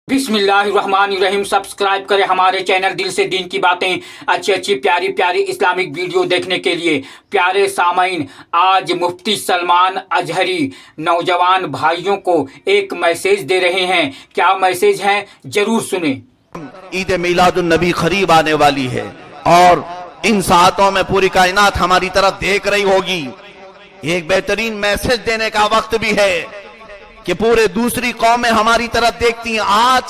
बिस्मिल्लाहिर्रहमानिर्रहीम। सब्सक्राइब करें हमारे चैनल दिल से दीन की बातें, अच्छी अच्छी प्यारी प्यारी इस्लामिक वीडियो देखने के लिए। प्यारे सामाइन, आज मुफ्ती सलमान अजहरी नौजवान भाइयों को एक मैसेज दे रहे हैं। क्या मैसेज है, जरूर सुने। ईद मिलादुन नबी करीब आने वाली है और इन सातों में पूरी कायनात हमारी तरफ देख रही होगी। एक बेहतरीन मैसेज देने का वक्त भी है कि पूरे दूसरी कौमें हमारी तरफ देखती हैं। आज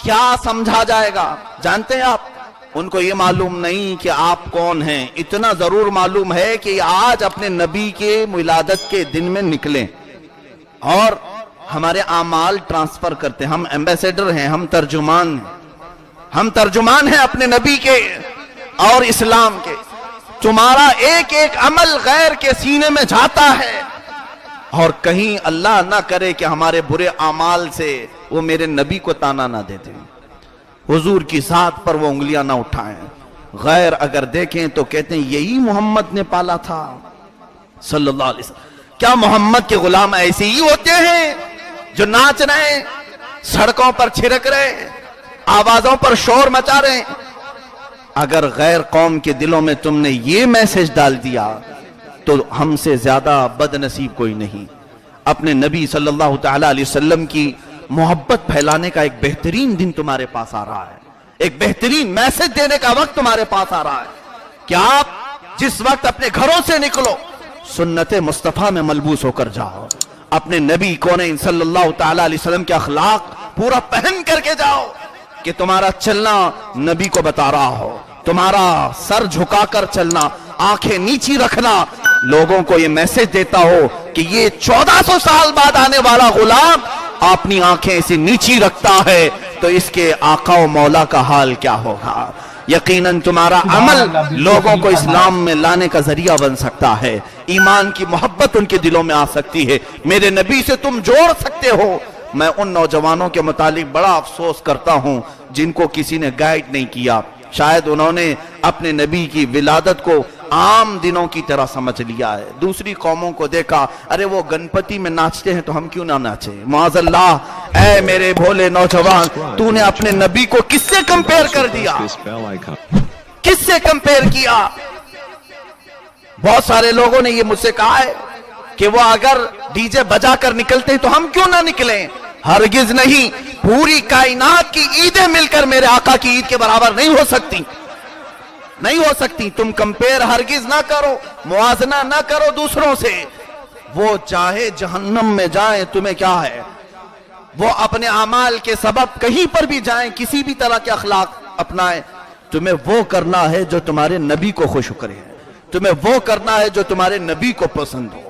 क्या समझा जाएगा जानते हैं आप? उनको ये मालूम नहीं कि आप कौन हैं, इतना जरूर मालूम है कि आज अपने नबी के मिलादत के दिन में निकलें और हमारे आमाल ट्रांसफर करते हैं। हम एम्बेसडर हैं, हम तर्जुमान हैं अपने नबी के और इस्लाम के। तुम्हारा एक एक अमल गैर के सीने में जाता है और कहीं अल्लाह ना करे कि हमारे बुरे अमाल से वो मेरे नबी को ताना ना देते, हुजूर की साथ पर वो उंगलियां ना उठाएं। गैर अगर देखें तो कहते हैं यही मोहम्मद ने पाला था सल्लल्लाहु अलैहि वसल्लम। क्या मोहम्मद के गुलाम ऐसे ही होते हैं जो नाच रहे, सड़कों पर छिड़क रहे, आवाजों पर शोर मचा रहे? अगर गैर कौम के दिलों में तुमने ये मैसेज डाल दिया तो हमसे ज्यादा बदनसीब कोई नहीं। अपने नबी सल्लल्लाहु तआला अलैहि वसल्लम की मोहब्बत फैलाने का एक बेहतरीन दिन तुम्हारे पास आ रहा है, एक बेहतरीन मैसेज देने का वक्त तुम्हारे पास आ रहा है कि आप जिस वक्त अपने घरों से निकलो सुन्नते मुस्तफा में मलबूस होकर जाओ। अपने नबी कौनैन सल्लल्लाहु तआला अलैहि वसल्लम के अखलाक पूरा पहन करके जाओ कि तुम्हारा चलना नबी को बता रहा हो, तुम्हारा सर झुकाकर चलना, आंखें नीची रखना लोगों को ये मैसेज देता हो कि ये 1400 साल बाद आने वाला गुलाम अपनी आंखें ऐसे नीची रखता है तो इसके आका व मौला का हाल क्या होगा। यकीनन तुम्हारा अमल लोगों को इस्लाम में लाने का जरिया बन सकता है, ईमान की मोहब्बत उनके दिलों में आ सकती है, मेरे नबी से तुम जोड़ सकते हो। मैं उन नौजवानों के मुतालिक बड़ा अफसोस करता हूं जिनको किसी ने गाइड नहीं किया। शायद उन्होंने अपने नबी की विलादत को आम दिनों की तरह समझ लिया है। दूसरी कौमों को देखा, अरे वो गणपति में नाचते हैं तो हम क्यों ना नाचे। माज़अल्लाह, ऐ मेरे भोले नौजवान, तूने अपने नबी को किससे कंपेयर कर दिया, किससे कंपेयर किया? बहुत सारे लोगों ने ये मुझसे कहा है कि वो अगर डीजे बजा कर निकलते हैं तो हम क्यों ना निकलें। हरगिज नहीं, पूरी कायनात की ईदें मिलकर मेरे आका की ईद के बराबर नहीं हो सकती, नहीं हो सकती। तुम कंपेयर हरगिज ना करो, मुआजना ना करो दूसरों से। वो चाहे जहन्नम में जाए, तुम्हें क्या है? वो अपने अमाल के सबब कहीं पर भी जाए, किसी भी तरह के अखलाक अपनाए, तुम्हें वो करना है जो तुम्हारे नबी को खुश करे, तुम्हें वो करना है जो तुम्हारे नबी को पसंद हो।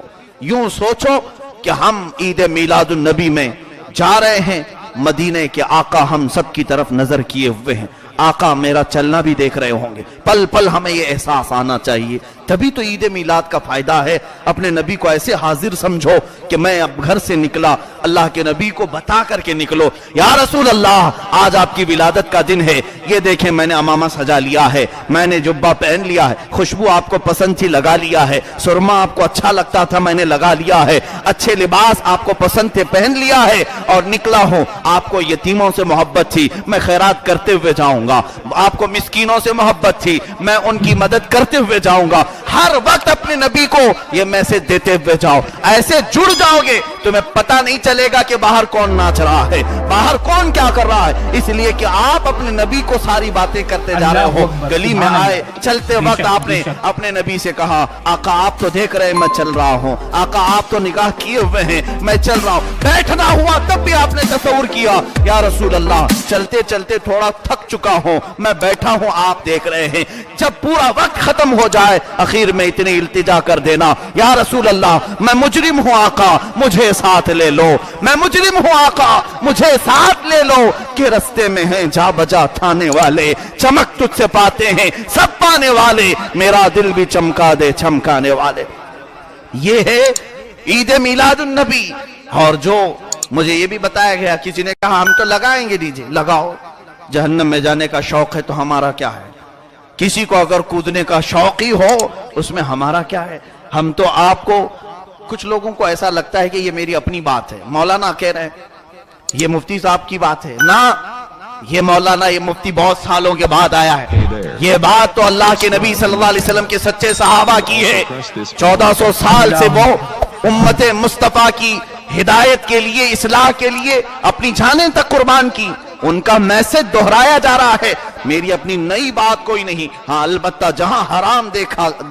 यूं सोचो कि हम ईद मिलादुन नबी में जा रहे हैं, मदीने के आका हम सब की तरफ नजर किए हुए हैं, आका मेरा चलना भी देख रहे होंगे। पल पल हमें ये एहसास आना चाहिए, तभी तो ईद मिलाद का फायदा है। अपने नबी को ऐसे हाजिर समझो कि मैं अब घर से निकला, अल्लाह के नबी को बता करके निकलो, या रसूल अल्लाह आज आपकी विलादत का दिन है, ये देखें मैंने अमामा सजा लिया है, मैंने जुब्बा पहन लिया है, खुशबू आपको पसंद थी लगा लिया है, सुरमा आपको अच्छा लगता था मैंने लगा लिया है, अच्छे लिबास आपको पसंद थे पहन लिया है और निकला हूं। आपको यतीमों से मोहब्बत थी, मैं खैरात करते हुए जाऊंगा, आपको मिस्कीनों से मोहब्बत थी, मैं उनकी मदद करते हुए जाऊंगा। हर वक्त अपने नबी को ये मैसेज देते हुए जाओ, ऐसे जुड़ जाओगे तुम्हें पता नहीं चलेगा कि बाहर कौन नाच रहा है, बाहर कौन क्या कर रहा है। इसलिए कि आप अपने नबी को सारी बातें करते जा रहे हो। गली में आए, चलते वक्त आपने अपने नबी से कहा, आका आप तो देख रहे हैं मैं चल रहा हूं, आका आप तो निगाह किए हुए हैं मैं चल रहा हूं। बैठना हुआ तब भी आपने तसव्वुर किया, या रसूल अल्लाह चलते चलते थोड़ा थक चुका हूं, मैं बैठा हूं आप देख रहे हैं। जब पूरा वक्त खत्म हो जाए आखिर में इतनी इल्तिजा कर देना, या रसूल अल्लाह मैं मुजरिम हूं आका मुझे साथ ले लो, मैं मुजरिम हूं आका मुझे साथ ले लो, कि रस्ते में हैं जा बजा थाने वाले, चमक तुझसे पाते हैं सब पाने वाले, मेरा दिल भी चमका दे चमकाने वाले। ये है ईद मिलादुन नबी। और जो मुझे ये भी बताया गया, किसी ने कहा हम तो लगाएंगे डीजे, लगाओ, जहन्नम में जाने का शौक है तो हमारा क्या है? किसी को अगर कूदने का शौक ही हो उसमें हमारा क्या है? हम तो आपको, कुछ लोगों को ऐसा लगता है कि ये मेरी अपनी बात है। मौलाना कह रहे हैं یہ مفتی صاحب کی بات ہے نا، یہ مولانا یہ مفتی بہت سالوں کے بعد آیا ہے، یہ بات تو اللہ کے نبی صلی اللہ علیہ وسلم کے سچے صحابہ کی ہے۔ 1400 سال سے وہ امت مصطفیٰ کی ہدایت کے لیے، اصلاح کے لیے اپنی جانیں تک قربان کی، ان کا میسج دہرایا جا رہا ہے، میری اپنی نئی بات کوئی نہیں۔ ہاں البتہ جہاں حرام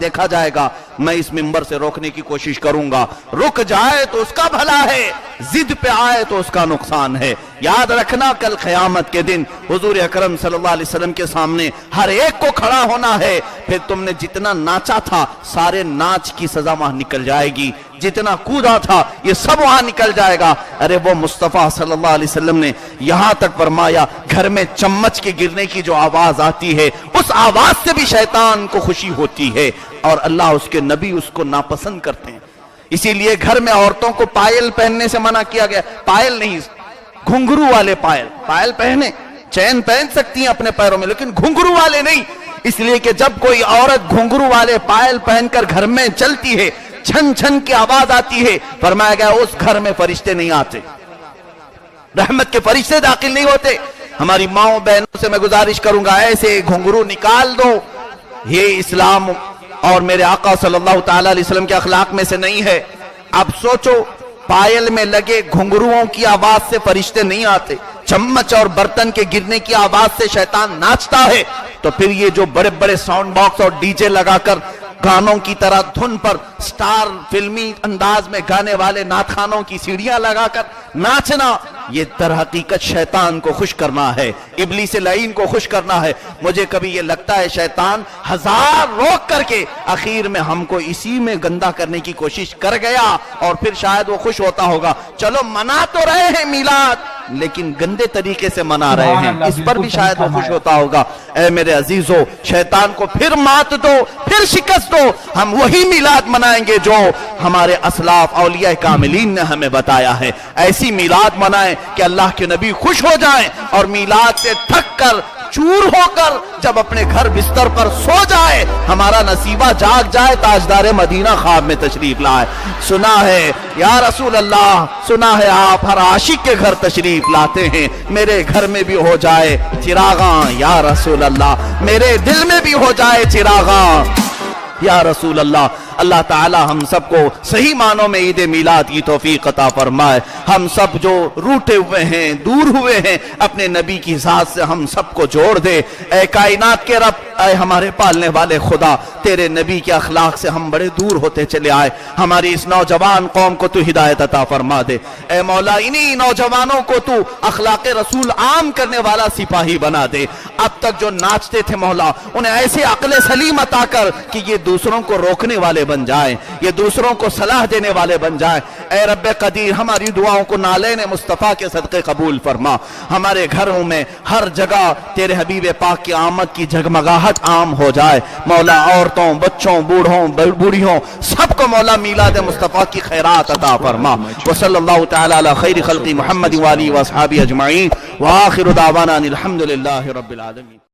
دیکھا جائے گا میں اس منبر سے روکنے کی کوشش کروں گا، رک جائے تو اس کا بھلا ہے، ضد پہ آئے تو اس کا نقصان ہے۔ یاد رکھنا کل قیامت کے دن حضور اکرم صلی اللہ علیہ وسلم کے سامنے ہر ایک کو کھڑا ہونا ہے، پھر تم نے جتنا ناچا تھا سارے ناچ کی سزا وہاں نکل جائے گی، جتنا کودا تھا یہ سب وہاں نکل جائے گا۔ ارے وہ مصطفیٰ صلی اللہ علیہ وسلم نے یہاں تک فرمایا گھر میں چمچ کے گرنے کی جو آواز آتی ہے اس آواز سے بھی شیطان کو خوشی ہوتی ہے، اور اللہ اس کے نبی اس کو ناپسند کرتے ہیں۔ اسی لیے گھر میں عورتوں کو پائل پہننے سے منع کیا گیا، پائل نہیں، گھنگرو والے پائل پہنے، چین پہن سکتی ہیں اپنے پیروں میں لیکن گھنگرو والے نہیں، اس لیے کہ جب کوئی عورت گھنگرو والے پائل پہن کر گھر میں چلتی ہے چھن چھن کی آواز آتی ہے، فرمایا گیا اس گھر میں فرشتے نہیں آتے، رحمت کے فرشتے داخل نہیں ہوتے۔ ہماری ماؤں بہنوں سے میں گزارش کروں گا ایسے گھنگرو نکال دو، یہ اسلام اور میرے آقا صلی اللہ تعالی علیہ وسلم کے اخلاق میں سے نہیں ہے۔ اب سوچو پائل میں لگے گھنگروؤں کی آواز سے فرشتے نہیں آتے، چمچ اور برتن کے گرنے کی آواز سے شیطان ناچتا ہے، تو پھر یہ جو بڑے بڑے ساؤنڈ باکس اور ڈی جے لگا کر گانوں کی طرح دھن پر سٹار فلمی انداز میں گانے والے نعت خوانوں کی سیڑھیاں لگا کر ناچنا، یہ در حقیقت شیطان کو خوش کرنا ہے، ابلیس لعین کو خوش کرنا ہے۔ مجھے کبھی یہ لگتا ہے شیطان ہزار روک کر کے آخر میں ہم کو اسی میں گندا کرنے کی کوشش کر گیا، اور پھر شاید وہ خوش ہوتا ہوگا، چلو منا تو رہے ہیں میلاد لیکن گندے طریقے سے منا رہے ہیں، اس پر بھی شاید وہ خوش ہوتا ہوگا۔ اے میرے عزیزو، شیطان کو پھر مات دو، پھر شکست دو، ہم وہی میلاد منائیں گے جو ہمارے اسلاف اولیاء کاملین نے ہمیں بتایا ہے۔ ایسی میلاد منائیں کہ اللہ کے نبی خوش ہو جائیں، اور میلاد سے تھک کر چور ہو کر جب اپنے گھر بستر پر سو جائے ہمارا نصیبہ جاگ جائے، تاجدار مدینہ خواب میں تشریف لائے، سنا ہے یا رسول اللہ، سنا ہے آپ ہر عاشق کے گھر تشریف لاتے ہیں، میرے گھر میں بھی ہو جائے چراغاں یا رسول اللہ، میرے دل میں بھی ہو جائے چراغاں یا رسول اللہ۔ اللہ تعالی ہم سب کو صحیح معنوں میں عید میلاد کی توفیق عطا فرمائے۔ ہم سب جو روٹے ہوئے ہیں، دور ہوئے ہیں، اپنے نبی کی ذات سے ہم سب کو جوڑ دے۔ اے کائنات کے رب، اے ہمارے پالنے والے خدا، تیرے نبی کے اخلاق سے ہم بڑے دور ہوتے چلے آئے، ہماری اس نوجوان قوم کو تو ہدایت عطا فرما دے۔ اے مولا انہی نوجوانوں کو تو اخلاق رسول عام کرنے والا سپاہی بنا دے۔ اب تک جو ناچتے تھے مولا انہیں ایسے عقل سلیم عطا کر کہ یہ دوسروں کو روکنے والے بن جائیں، یہ دوسروں کو صلاح دینے والے بن جائیں۔ اے رب قدیر، ہماری دعاؤں کو نالین مصطفیٰ کے صدقے قبول فرما۔ ہمارے گھروں میں ہر جگہ تیرے حبیب پاک کی آمد کی جگمگاہٹ عام ہو جائے مولا، عورتوں، بچوں، بوڑھوں، بوڑھیوں سب کو مولا میلاد مصطفیٰ کی خیرات عطا فرما۔ وصلی اللہ تعالی علی خیر خلق محمد وآلہ وصحابہ اجمعین، وآخر دعوانا الحمدللہ رب العالمین۔